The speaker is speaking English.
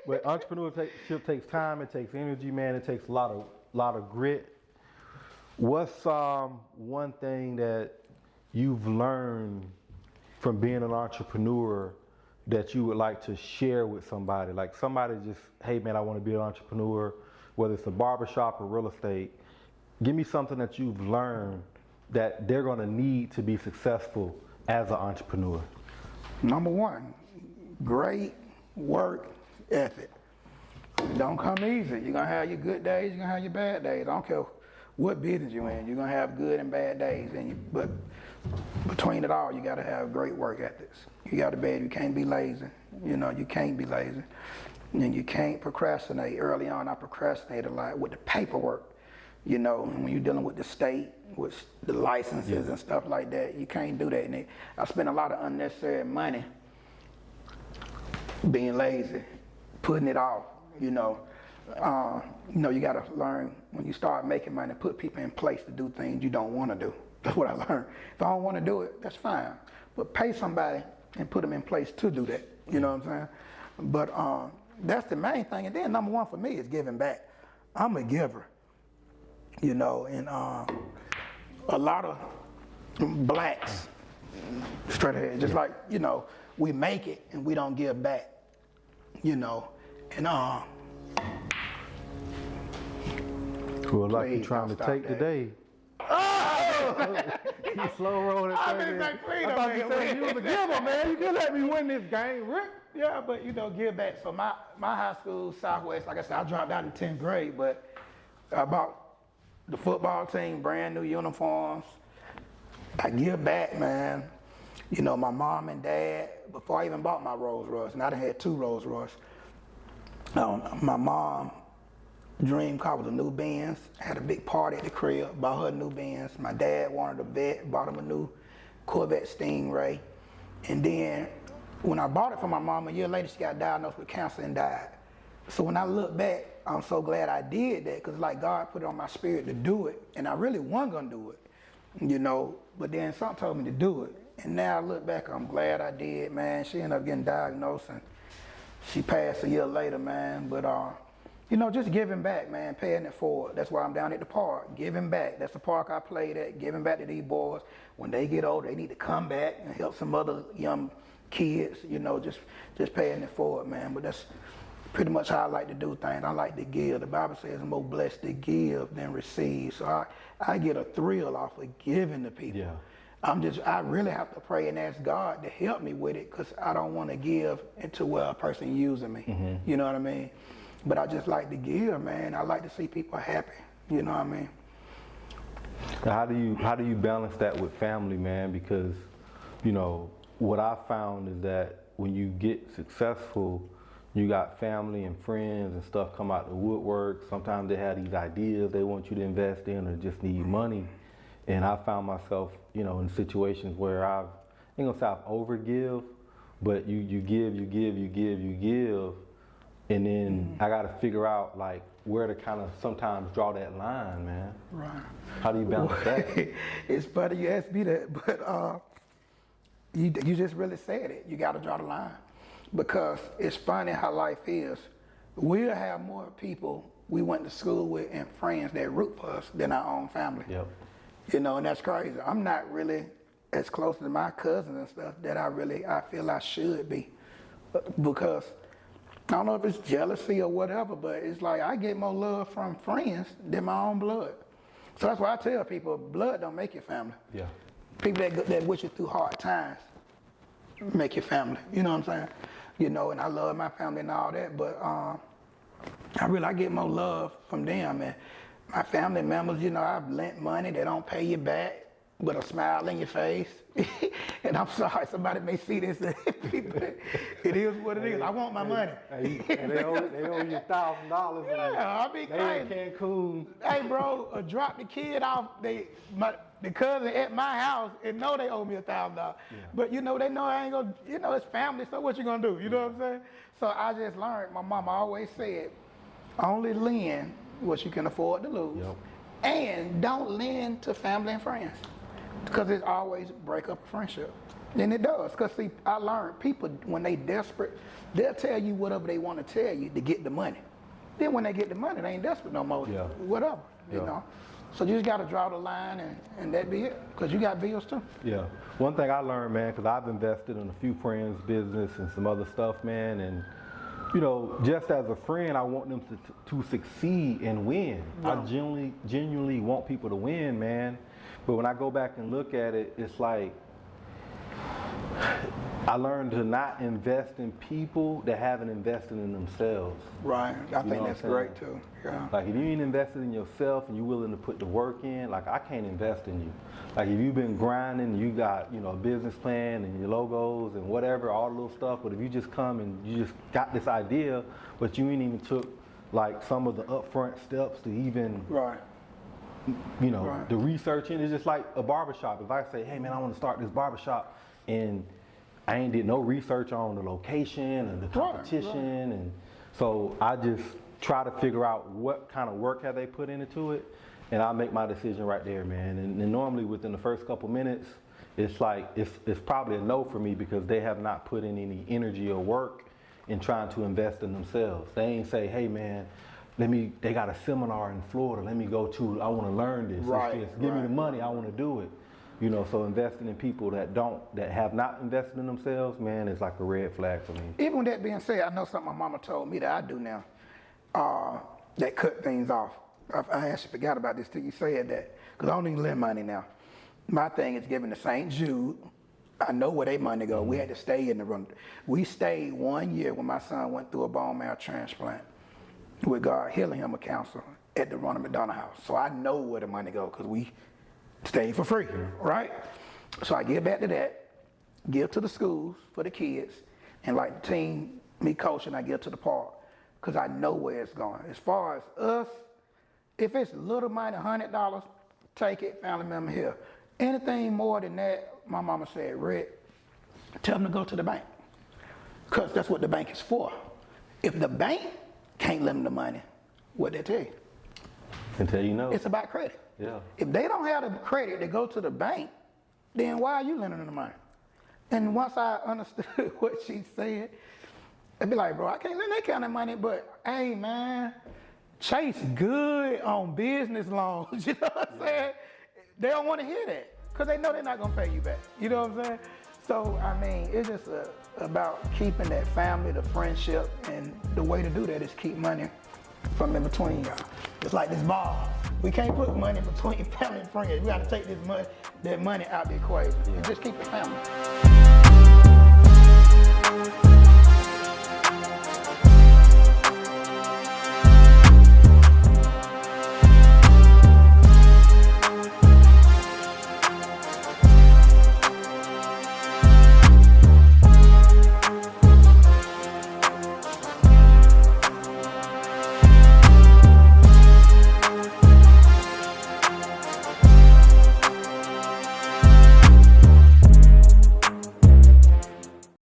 But entrepreneurship takes time. It takes energy, man. It takes a lot of grit. What's one thing that you've learned from being an entrepreneur that you would like to share with somebody? Like somebody just, hey man, I want to be an entrepreneur, whether it's a barbershop or real estate. Give me something that you've learned that they're going to need to be successful as an entrepreneur. Number one, great work ethic. Don't come easy. You're going to have your good days, you're going to have your bad days. I don't care what business you're in, you're going to have good and bad days. But between it all, you got to have great work ethics. You got to you can't be lazy. You know, you can't be lazy. And you can't procrastinate. Early on, I procrastinated a lot with the paperwork. You know, when you're dealing with the state, with the licenses and stuff like that, you can't do that. And I spent a lot of unnecessary money being lazy, putting it off, you know. You got to learn when you start making money, put people in place to do things you don't want to do. That's what I learned. If I don't want to do it, that's fine. But pay somebody and put them in place to do that. You know what I'm saying? But that's the main thing. And then number one for me is giving back. I'm a giver. You know, and a lot of blacks, straight ahead, just like, you know, we make it and we don't give back, you know, and well, like you're trying to take today. Oh! You slow rolling. I thought you said you was a giver, man. You can let me win this game, Rick. Yeah, but you know, give back. So my high school, Southwest, like I said, I dropped out in 10th grade, but I bought the football team brand new uniforms. I give back, man. You know, my mom and dad, before I even bought my Rolls Royce, and I done had 2 Rolls Royce. My mom dream car was a new Benz. Had a big party at the crib, bought her a new Benz. My dad wanted a vet, bought him a new Corvette Stingray. And then when I bought it for my mom, a year later she got diagnosed with cancer and died. So when I look back, I'm so glad I did that, because like God put it on my spirit to do it, and I really wasn't gonna do it, you know, but then something told me to do it. And now I look back, I'm glad I did, man. She ended up getting diagnosed and she passed a year later, man. But you know, just giving back, man, paying it forward. That's why I'm down at the park, giving back. That's the park I played at, giving back to these boys. When they get older, they need to come back and help some other young kids, you know, just paying it forward, man. But that's pretty much how I like to do things. I like to give. The Bible says I'm more blessed to give than receive. So I get a thrill off of giving to people. Yeah. I really have to pray and ask God to help me with it, because I don't want to give into where a person using me. Mm-hmm. You know what I mean? But I just like to give, man. I like to see people happy. You know what I mean? How do you balance that with family, man? Because, you know, what I found is that when you get successful, you got family and friends and stuff come out the woodwork. Sometimes they have these ideas they want you to invest in or just need money. And I found myself, you know, in situations where I ain't gonna say I've overgive, but you give, and then I gotta figure out like where to kind of sometimes draw that line, man. Right. How do you balance that? It's funny you asked me that, but you just really said it. You gotta draw the line. Because it's funny how life is. We'll have more people we went to school with and friends that root for us than our own family. Yep. You know, and that's crazy. I'm not really as close to my cousins and stuff that I feel I should be. Because I don't know if it's jealousy or whatever, but it's like I get more love from friends than my own blood. So that's why I tell people, blood don't make your family. Yeah. People that wish you through hard times make your family. You know what I'm saying? You know, and I love my family and all that, but I get more love from them. And my family members, you know, I've lent money, they don't pay you back, but a smile in your face. And I'm sorry, somebody may see this. It is what it is. I want my money. And they owe you $1,000. Yeah, I'll be crazy. They in Cancun. Hey, bro, drop the kid off. The cousin at my house and know they owe me $1,000. Yeah. But you know, they know I ain't gonna, you know, it's family, so what you gonna do? You know what I'm saying? So I just learned, my mama always said, only lend what you can afford to lose. Yep. And don't lend to family and friends, because it's always break up a friendship. And it does, because see, I learned people, when they desperate, they'll tell you whatever they want to tell you to get the money. Then when they get the money, they ain't desperate no more. Yeah. Whatever, you Yeah. know. So you just got to draw the line and that be it, because you got bills too. Yeah. One thing I learned, man, because I've invested in a few friends' business and some other stuff, man, and you know, just as a friend, I want them to succeed and win. Yeah. I genuinely want people to win, man. But when I go back and look at it, it's like I learned to not invest in people that haven't invested in themselves. Right. I think know that's what I'm great saying? too. Yeah. Like if you ain't invested in yourself and you're willing to put the work in, like I can't invest in you. Like if you've been grinding, you got, you know, a business plan and your logos and whatever, all the little stuff, but if you just come and you just got this idea, but you ain't even took like some of the upfront steps to even, Right. you know, Right. the researching, it's just like a barbershop. If I say, hey man, I want to start this barbershop and I ain't did no research on the location and the competition, and so I just try to figure out what kind of work have they put into it, and I make my decision right there, man. And normally within the first couple minutes, it's like it's probably a no for me because they have not put in any energy or work in trying to invest in themselves. They ain't say, hey man, they got a seminar in Florida, let me go to, I want to learn this. Right, It's give me the money, I want to do it. You know, so investing in people that have not invested in themselves, man, is like a red flag for me. Even with that being said, I know something my mama told me that I do now, that cut things off. I actually forgot about this till you said that, because I don't even lend money now. My thing is giving to St. Jude. I know where their money go. We had to stay in the room. We stayed 1 year when my son went through a bone marrow transplant with God healing him a counselor at the Ronald McDonald House. So I know where the money go, because we stay for free, right? So I give back to that, give to the schools for the kids, and like the team, me coaching, I give to the park, because I know where it's going. As far as us, if it's little money, $100, take it, family member here. Anything more than that, my mama said, Rick, tell them to go to the bank, because that's what the bank is for. If the bank can't lend them the money, what they tell you? Until you know. It's about credit. Yeah. If they don't have the credit to go to the bank, then why are you lending them the money? And once I understood what she said, I'd be like, bro, I can't lend that kind of money, but hey, man, Chase good on business loans. You know what I'm saying? They don't want to hear that because they know they're not going to pay you back. You know what I'm saying? So, I mean, it's just about keeping that family, the friendship, and the way to do that is keep money from in between y'all. It's like this ball. We can't put money between family and friends. We got to take that money out the equation and just keep it family.